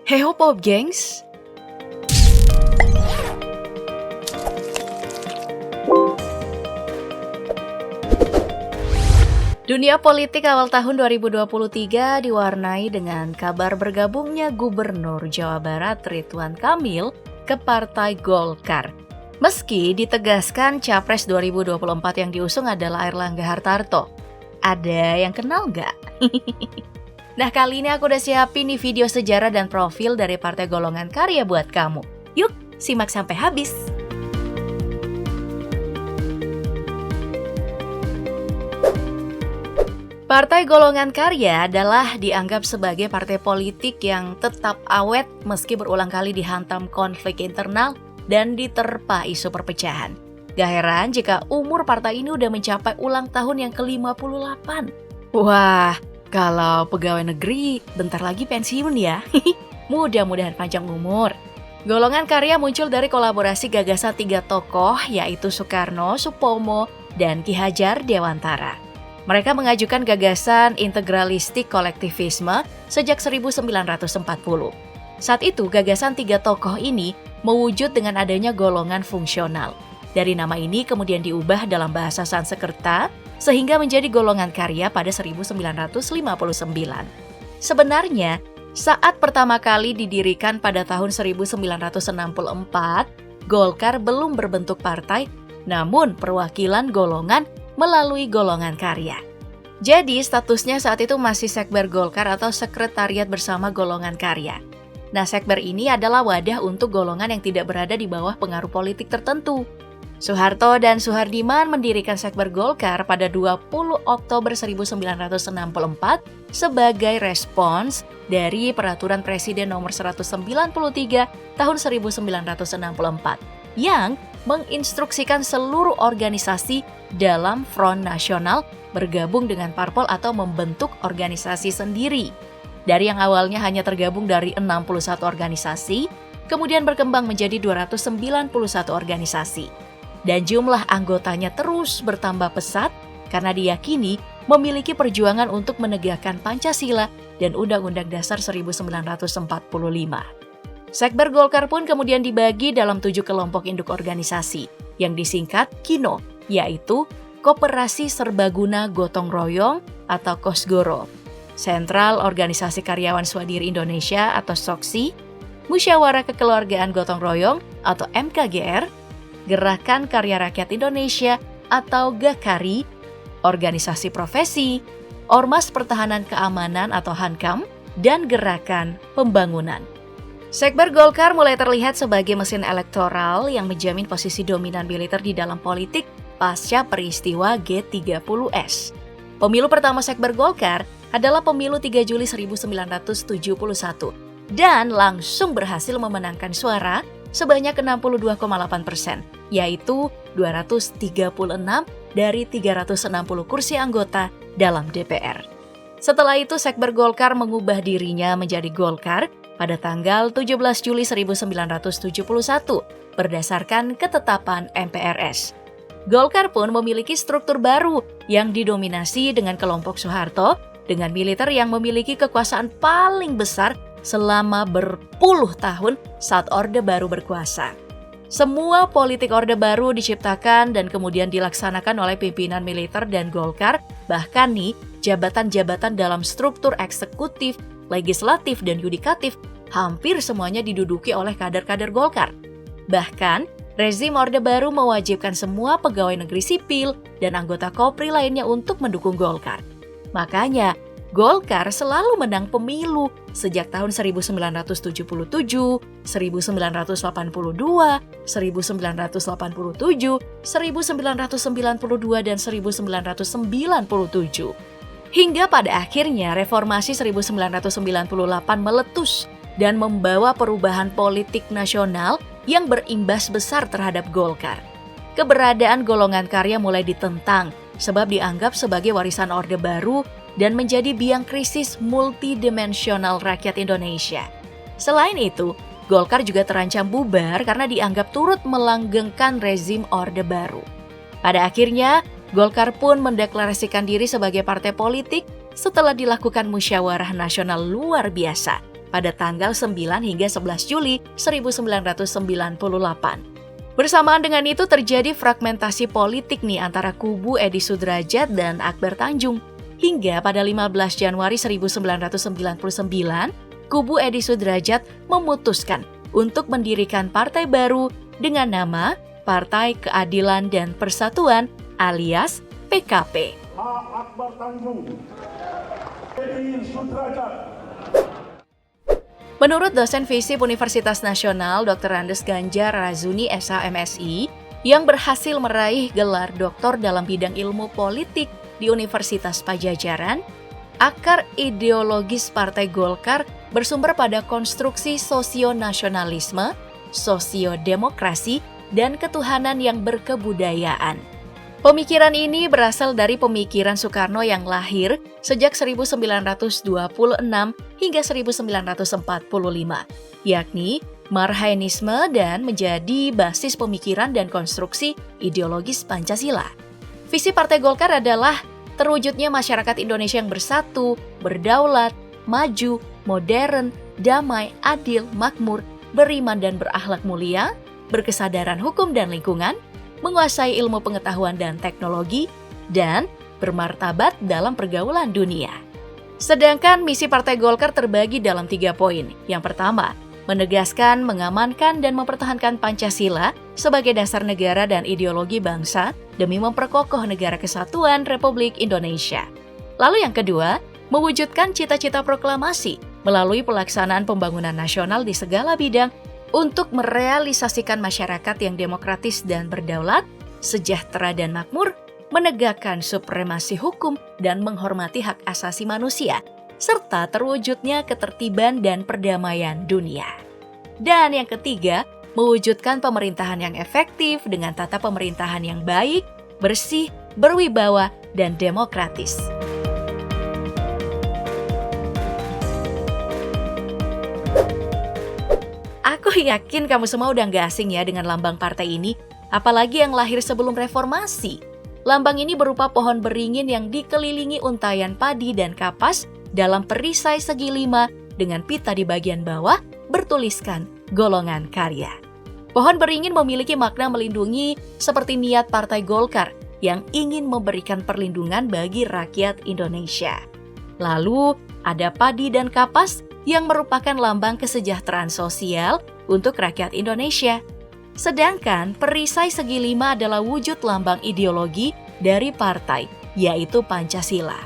Heho Pop Gengs. Dunia politik awal tahun 2023 diwarnai dengan kabar bergabungnya Gubernur Jawa Barat Ridwan Kamil ke Partai Golkar. Meski ditegaskan Capres 2024 yang diusung adalah Airlangga Hartarto. Ada yang kenal nggak? Nah, kali ini aku udah siapin nih video sejarah dan profil dari Partai Golongan Karya buat kamu. Yuk, simak sampai habis. Partai Golongan Karya adalah dianggap sebagai partai politik yang tetap awet meski berulang kali dihantam konflik internal dan diterpa isu perpecahan. Gak heran jika umur partai ini udah mencapai ulang tahun yang ke-58. Wah, kalau pegawai negeri bentar lagi pensiun ya. Mudah-mudahan panjang umur. Golongan Karya muncul dari kolaborasi gagasan 3 tokoh yaitu Soekarno, Supomo, dan Ki Hajar Dewantara. Mereka mengajukan gagasan integralistik kolektivisme sejak 1940. Saat itu, gagasan 3 tokoh ini mewujud dengan adanya golongan fungsional. Dari nama ini kemudian diubah dalam bahasa Sanskerta sehingga menjadi Golongan Karya pada 1959. Sebenarnya, saat pertama kali didirikan pada tahun 1964, Golkar belum berbentuk partai, namun perwakilan golongan melalui Golongan Karya. Jadi statusnya saat itu masih Sekber Golkar atau Sekretariat Bersama Golongan Karya. Nah, Sekber ini adalah wadah untuk golongan yang tidak berada di bawah pengaruh politik tertentu. Soeharto dan Soehardiman mendirikan Sekber Golkar pada 20 Oktober 1964 sebagai respons dari Peraturan Presiden Nomor 193 tahun 1964 yang menginstruksikan seluruh organisasi dalam Front Nasional bergabung dengan parpol atau membentuk organisasi sendiri. Dari yang awalnya hanya tergabung dari 61 organisasi, kemudian berkembang menjadi 291 organisasi. Dan jumlah anggotanya terus bertambah pesat karena diyakini memiliki perjuangan untuk menegakkan Pancasila dan Undang-Undang Dasar 1945. Sekber Golkar pun kemudian dibagi dalam 7 kelompok induk organisasi yang disingkat KINO, yaitu Koperasi Serbaguna Gotong Royong atau KOSGORO, Sentral Organisasi Karyawan Swadiri Indonesia atau SOKSI, Musyawarah Kekeluargaan Gotong Royong atau MKGR, Gerakan Karya Rakyat Indonesia atau GAKARI, Organisasi Profesi, Ormas Pertahanan Keamanan atau HANKAM, dan Gerakan Pembangunan. Sekber Golkar mulai terlihat sebagai mesin elektoral yang menjamin posisi dominan militer di dalam politik pasca peristiwa G30S. Pemilu pertama Sekber Golkar adalah pemilu 3 Juli 1971 dan langsung berhasil memenangkan suara sebanyak 62,8%, yaitu 236 dari 360 kursi anggota dalam DPR. Setelah itu Sekber Golkar mengubah dirinya menjadi Golkar pada tanggal 17 Juli 1971 berdasarkan ketetapan MPRS. Golkar pun memiliki struktur baru yang didominasi dengan kelompok Soeharto dengan militer yang memiliki kekuasaan paling besar selama berpuluh tahun saat Orde Baru berkuasa. Semua politik Orde Baru diciptakan dan kemudian dilaksanakan oleh pimpinan militer dan Golkar, bahkan nih jabatan-jabatan dalam struktur eksekutif, legislatif, dan yudikatif hampir semuanya diduduki oleh kader-kader Golkar. Bahkan, rezim Orde Baru mewajibkan semua pegawai negeri sipil dan anggota Kopri lainnya untuk mendukung Golkar. Makanya, Golkar selalu menang pemilu sejak tahun 1977, 1982, 1987, 1992, dan 1997. Hingga pada akhirnya reformasi 1998 meletus dan membawa perubahan politik nasional yang berimbas besar terhadap Golkar. Keberadaan Golongan Karya mulai ditentang sebab dianggap sebagai warisan Orde Baru dan menjadi biang krisis multidimensional rakyat Indonesia. Selain itu, Golkar juga terancam bubar karena dianggap turut melanggengkan rezim Orde Baru. Pada akhirnya, Golkar pun mendeklarasikan diri sebagai partai politik setelah dilakukan musyawarah nasional luar biasa pada tanggal 9 hingga 11 Juli 1998. Bersamaan dengan itu terjadi fragmentasi politik nih antara kubu Edi Sudrajat dan Akbar Tanjung. Hingga pada 15 Januari 1999, kubu Edi Sudrajat memutuskan untuk mendirikan partai baru dengan nama Partai Keadilan dan Persatuan alias PKP. Akbar Tanjung, Edi Sudrajat. Menurut dosen FISIP Universitas Nasional Dr. Andes Ganjar Razuni SHMSI yang berhasil meraih gelar doktor dalam bidang ilmu politik di Universitas Pajajaran, akar ideologis Partai Golkar bersumber pada konstruksi sosionasionalisme, sosiodemokrasi, dan ketuhanan yang berkebudayaan. Pemikiran ini berasal dari pemikiran Soekarno yang lahir sejak 1926 hingga 1945, yakni Marhaenisme dan menjadi basis pemikiran dan konstruksi ideologis Pancasila. Visi Partai Golkar adalah terwujudnya masyarakat Indonesia yang bersatu, berdaulat, maju, modern, damai, adil, makmur, beriman dan berakhlak mulia, berkesadaran hukum dan lingkungan, menguasai ilmu pengetahuan dan teknologi, dan bermartabat dalam pergaulan dunia. Sedangkan misi Partai Golkar terbagi dalam 3 poin. Yang pertama, menegaskan, mengamankan, dan mempertahankan Pancasila sebagai dasar negara dan ideologi bangsa demi memperkokoh negara kesatuan Republik Indonesia. Lalu yang kedua, mewujudkan cita-cita proklamasi melalui pelaksanaan pembangunan nasional di segala bidang untuk merealisasikan masyarakat yang demokratis dan berdaulat, sejahtera dan makmur, menegakkan supremasi hukum dan menghormati hak asasi manusia, serta terwujudnya ketertiban dan perdamaian dunia. Dan yang ketiga, mewujudkan pemerintahan yang efektif dengan tata pemerintahan yang baik, bersih, berwibawa, dan demokratis. Aku yakin kamu semua udah gak asing ya dengan lambang partai ini, apalagi yang lahir sebelum reformasi. Lambang ini berupa pohon beringin yang dikelilingi untayan padi dan kapas dalam perisai segi 5 dengan pita di bagian bawah bertuliskan golongan karya. Pohon beringin memiliki makna melindungi seperti niat Partai Golkar yang ingin memberikan perlindungan bagi rakyat Indonesia. Lalu ada padi dan kapas yang merupakan lambang kesejahteraan sosial untuk rakyat Indonesia. Sedangkan perisai segi 5 adalah wujud lambang ideologi dari partai, yaitu Pancasila.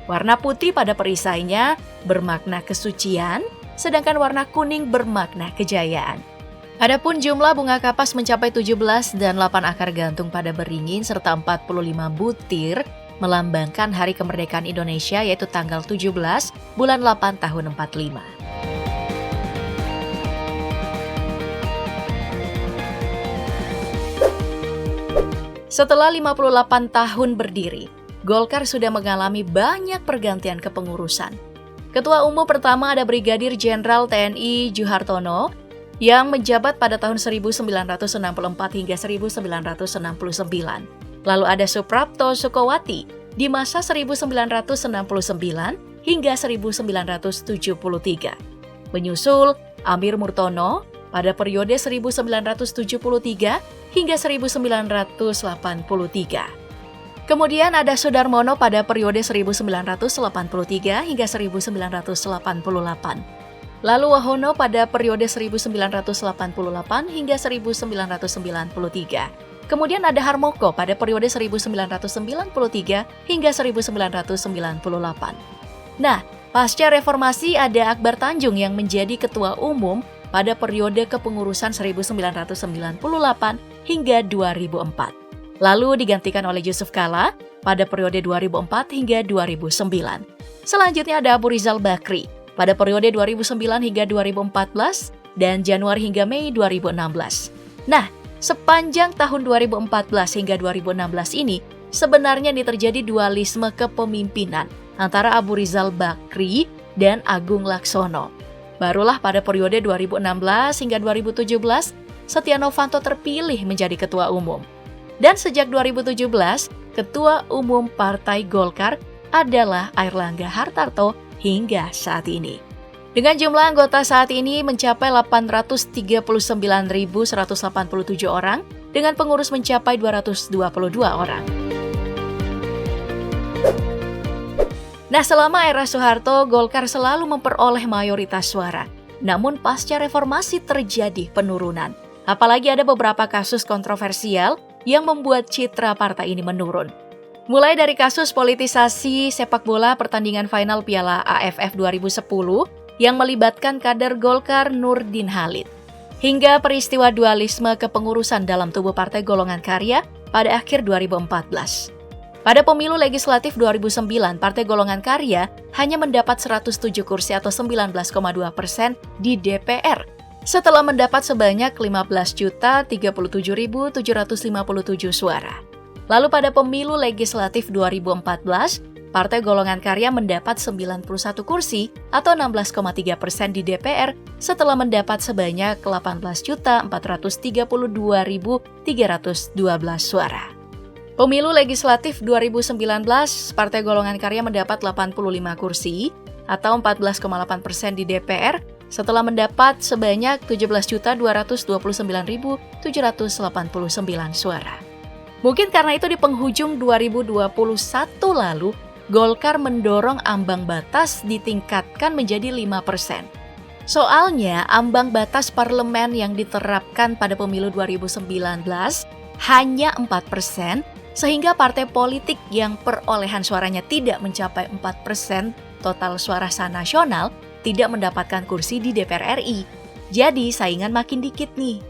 Warna putih pada perisainya bermakna kesucian, sedangkan warna kuning bermakna kejayaan. Adapun jumlah bunga kapas mencapai 17 dan 8 akar gantung pada beringin serta 45 butir melambangkan Hari Kemerdekaan Indonesia yaitu tanggal 17 bulan 8 tahun 45. Setelah 58 tahun berdiri, Golkar sudah mengalami banyak pergantian kepengurusan. Ketua Umum pertama ada Brigadir Jenderal TNI Juhartono yang menjabat pada tahun 1964 hingga 1969. Lalu ada Suprapto Sukowati di masa 1969 hingga 1973. Menyusul Amir Murtono pada periode 1973 hingga 1983. Kemudian ada Sudarmono pada periode 1983 hingga 1988. Lalu Wahono pada periode 1988 hingga 1993. Kemudian ada Harmoko pada periode 1993 hingga 1998. Nah, pasca reformasi ada Akbar Tanjung yang menjadi ketua umum pada periode kepengurusan 1998 hingga 2004. Lalu digantikan oleh Yusuf Kala pada periode 2004 hingga 2009. Selanjutnya ada Abu Rizal Bakri pada periode 2009 hingga 2014 dan Januari hingga Mei 2016. Nah, sepanjang tahun 2014 hingga 2016 ini sebenarnya terjadi dualisme kepemimpinan antara Abu Rizal Bakri dan Agung Laksono. Barulah pada periode 2016 hingga 2017 Setia Novanto terpilih menjadi ketua umum. Dan sejak 2017, ketua umum Partai Golkar adalah Airlangga Hartarto hingga saat ini. Dengan jumlah anggota saat ini mencapai 839.187 orang, dengan pengurus mencapai 222 orang. Nah, selama era Soeharto, Golkar selalu memperoleh mayoritas suara. Namun pasca reformasi terjadi penurunan. Apalagi ada beberapa kasus kontroversial yang membuat citra partai ini menurun. Mulai dari kasus politisasi sepak bola pertandingan final Piala AFF 2010 yang melibatkan kader Golkar Nurdin Halid, hingga peristiwa dualisme kepengurusan dalam tubuh Partai Golongan Karya pada akhir 2014. Pada pemilu legislatif 2009, Partai Golongan Karya hanya mendapat 107 kursi atau 19,2% di DPR, setelah mendapat sebanyak 15.037.757 suara. Lalu pada pemilu legislatif 2014, Partai Golongan Karya mendapat 91 kursi atau 16,3% di DPR setelah mendapat sebanyak 18.432.312 suara. Pemilu legislatif 2019, Partai Golongan Karya mendapat 85 kursi atau 14,8% di DPR setelah mendapat sebanyak 17.229.789 suara. Mungkin karena itu di penghujung 2021 lalu, Golkar mendorong ambang batas ditingkatkan menjadi 5%. Soalnya, ambang batas parlemen yang diterapkan pada pemilu 2019 hanya 4%, sehingga partai politik yang perolehan suaranya tidak mencapai 4% total suara sah nasional tidak mendapatkan kursi di DPR RI. Jadi saingan makin dikit nih.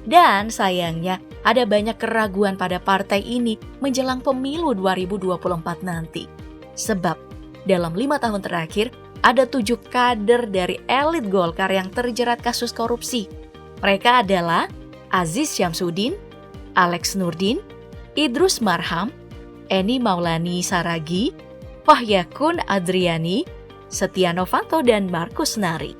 Dan sayangnya ada banyak keraguan pada partai ini menjelang pemilu 2024 nanti. Sebab dalam 5 tahun terakhir ada 7 kader dari elit Golkar yang terjerat kasus korupsi. Mereka adalah Aziz Syamsuddin, Alex Nurdin, Idrus Marham, Eni Maulani Saragi, Fahyakun Adriani, Setia Novanto, dan Markus Nari.